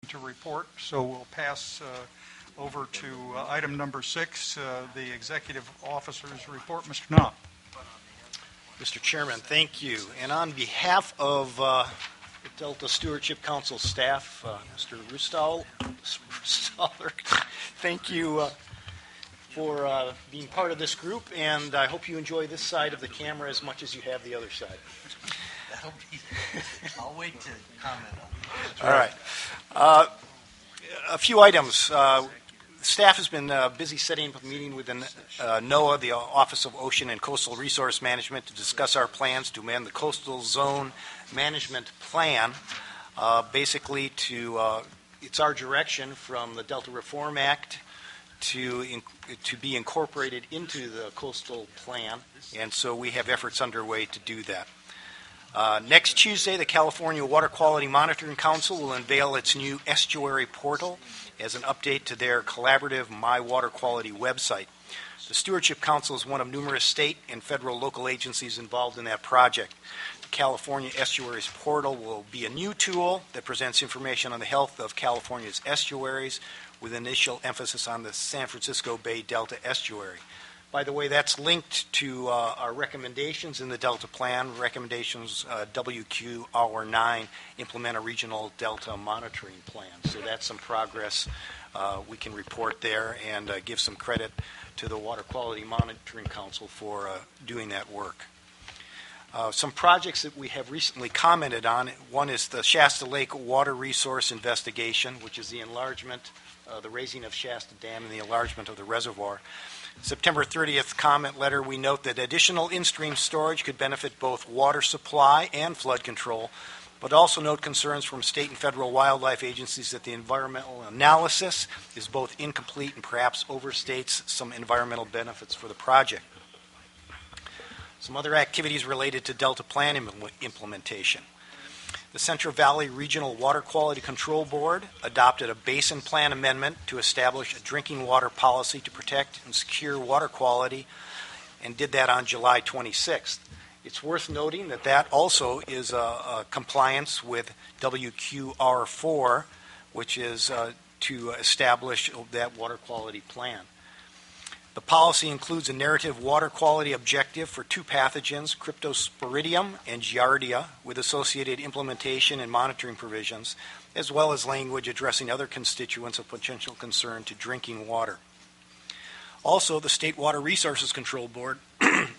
to report, so we'll pass over to item number 6, the Executive Officer's report. Mr. Knopf. Mr. Chairman, thank you. And on behalf of the Delta Stewardship Council staff, Mr. Rustaller, thank you for being part of this group, and I hope you enjoy this side of the camera as much as you have the other side. I'll wait to comment on it. All right. A few items. Staff has been busy setting up a meeting with NOAA, the Office of Ocean and Coastal Resource Management, to discuss our plans to amend the Coastal Zone Management Plan. Basically, it's our direction from the Delta Reform Act to be incorporated into the coastal plan, and so we have efforts underway to do that. Next Tuesday, the California Water Quality Monitoring Council will unveil its new estuary portal as an update to their collaborative My Water Quality website. The Stewardship Council is one of numerous state and federal local agencies involved in that project. The California Estuaries Portal will be a new tool that presents information on the health of California's estuaries, with initial emphasis on the San Francisco Bay Delta Estuary. By the way, that's linked to our recommendations in the Delta Plan, recommendations WQR9, implement a regional Delta monitoring plan. So that's some progress we can report there, and give some credit to the Water Quality Monitoring Council for doing that work. Some projects that we have recently commented on, one is the Shasta Lake Water Resource Investigation, which is the enlargement, the raising of Shasta Dam and the enlargement of the reservoir. September 30th comment letter, we note that additional in-stream storage could benefit both water supply and flood control, but also note concerns from state and federal wildlife agencies that the environmental analysis is both incomplete and perhaps overstates some environmental benefits for the project. Some other activities related to Delta Plan implementation. The Central Valley Regional Water Quality Control Board adopted a basin plan amendment to establish a drinking water policy to protect and secure water quality, and did that on July 26th. It's worth noting that that also is a compliance with WQR4, which is to establish that water quality plan. The policy includes a narrative water quality objective for 2 pathogens, Cryptosporidium and Giardia, with associated implementation and monitoring provisions, as well as language addressing other constituents of potential concern to drinking water. Also, the State Water Resources Control Board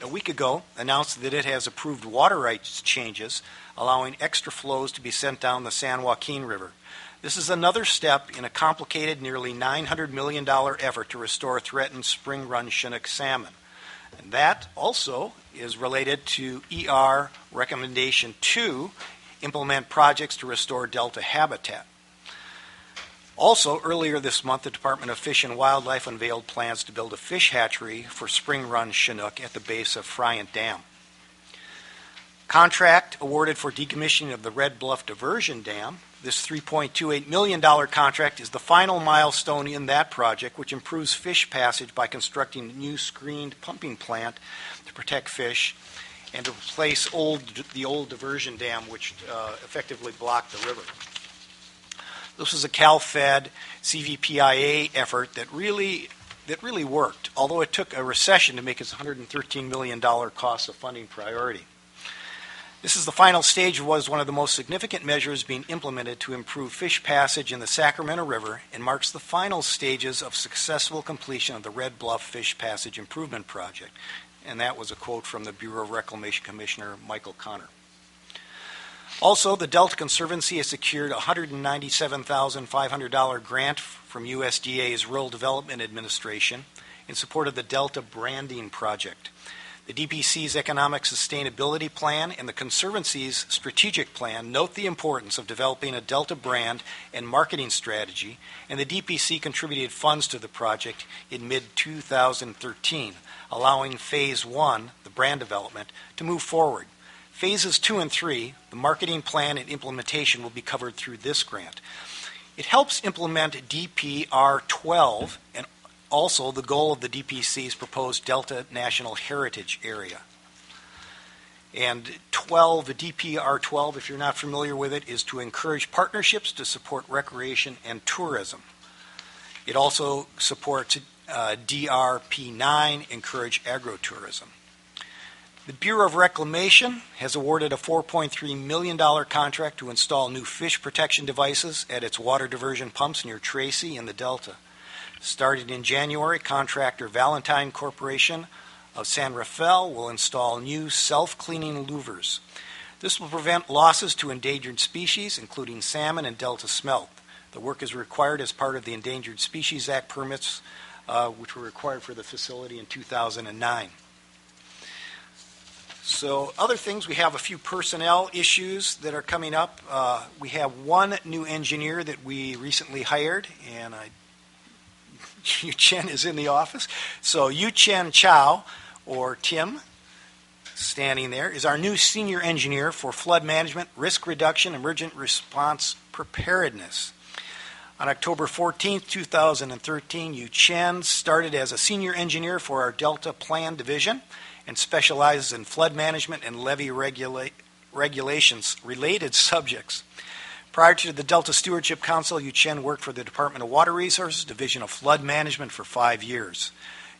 a week ago announced that it has approved water rights changes, allowing extra flows to be sent down the San Joaquin River. This is another step in a complicated, nearly $900 million effort to restore threatened spring run Chinook salmon. And that also is related to ER Recommendation 2, implement projects to restore Delta habitat. Also, earlier this month, the Department of Fish and Wildlife unveiled plans to build a fish hatchery for spring run Chinook at the base of Friant Dam. Contract awarded for decommissioning of the Red Bluff Diversion Dam. This $3.28 million contract is the final milestone in that project, which improves fish passage by constructing a new screened pumping plant to protect fish and to replace the old diversion dam, which effectively blocked the river. This was a Cal-Fed CVPIA effort that really worked, although it took a recession to make its $113 million cost of funding priority. This is the final stage of what is one of the most significant measures being implemented to improve fish passage in the Sacramento River, and marks the final stages of successful completion of the Red Bluff Fish Passage Improvement Project. And that was a quote from the Bureau of Reclamation Commissioner Michael Connor. Also, the Delta Conservancy has secured a $197,500 grant from USDA's Rural Development Administration in support of the Delta Branding Project. The DPC's Economic Sustainability Plan and the Conservancy's Strategic Plan note the importance of developing a Delta brand and marketing strategy, and the DPC contributed funds to the project in mid-2013, allowing Phase 1, the brand development, to move forward. Phases 2 and 3, the marketing plan and implementation, will be covered through this grant. It helps implement DPR 12 and also the goal of the DPC's proposed Delta National Heritage Area. And 12, the DPR 12, if you're not familiar with it, is to encourage partnerships to support recreation and tourism. It also supports DRP 9, encourage agritourism. The Bureau of Reclamation has awarded a $4.3 million contract to install new fish protection devices at its water diversion pumps near Tracy in the Delta. Started in January, contractor Valentine Corporation of San Rafael will install new self-cleaning louvers. This will prevent losses to endangered species, including salmon and Delta smelt. The work is required as part of the Endangered Species Act permits, which were required for the facility in 2009. So other things, we have a few personnel issues that are coming up. We have one new engineer that we recently hired, and Yu Chen is in the office. So Yu Chen Chow, or Tim, standing there, is our new senior engineer for flood management, risk reduction, emergent response preparedness. On October 14, 2013, Yu Chen started as a senior engineer for our Delta Plan Division and specializes in flood management and levee regulations related subjects. Prior to the Delta Stewardship Council, Yu Chen worked for the Department of Water Resources Division of Flood Management for 5 years.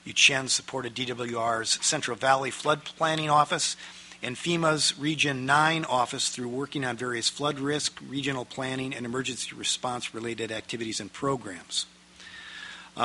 Yu Chen supported DWR's Central Valley Flood Planning Office and FEMA's Region 9 office through working on various flood risk, regional planning, and emergency response related activities and programs.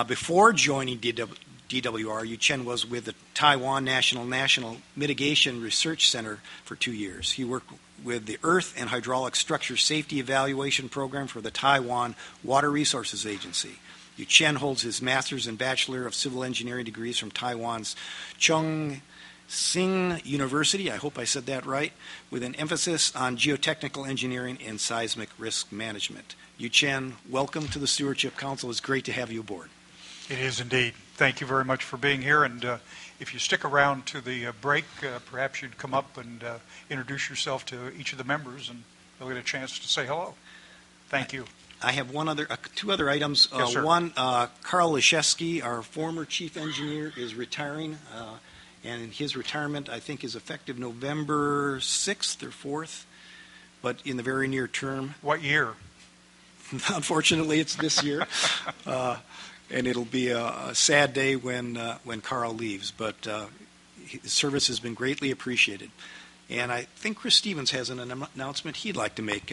Before joining DWR, Yu Chen was with the Taiwan National Mitigation Research Center for 2 years. He worked with the Earth and Hydraulic Structure Safety Evaluation Program for the Taiwan Water Resources Agency. Yu Chen holds his Master's and Bachelor of Civil Engineering degrees from Taiwan's Chung Sing University, I hope I said that right, with an emphasis on geotechnical engineering and seismic risk management. Yu Chen, welcome to the Stewardship Council. It's great to have you aboard. It is indeed. Thank you very much for being here. And if you stick around to the break, perhaps you'd come up and introduce yourself to each of the members, and they'll get a chance to say hello. Thank you. I have two other items. Yes, sir. One, Carl Leszewski, our former chief engineer, is retiring, and his retirement, I think, is effective November 6th or 4th, but in the very near term. What year? Unfortunately, it's this year. And it'll be a sad day when Carl leaves, but his service has been greatly appreciated. And I think Chris Stevens has an announcement he'd like to make.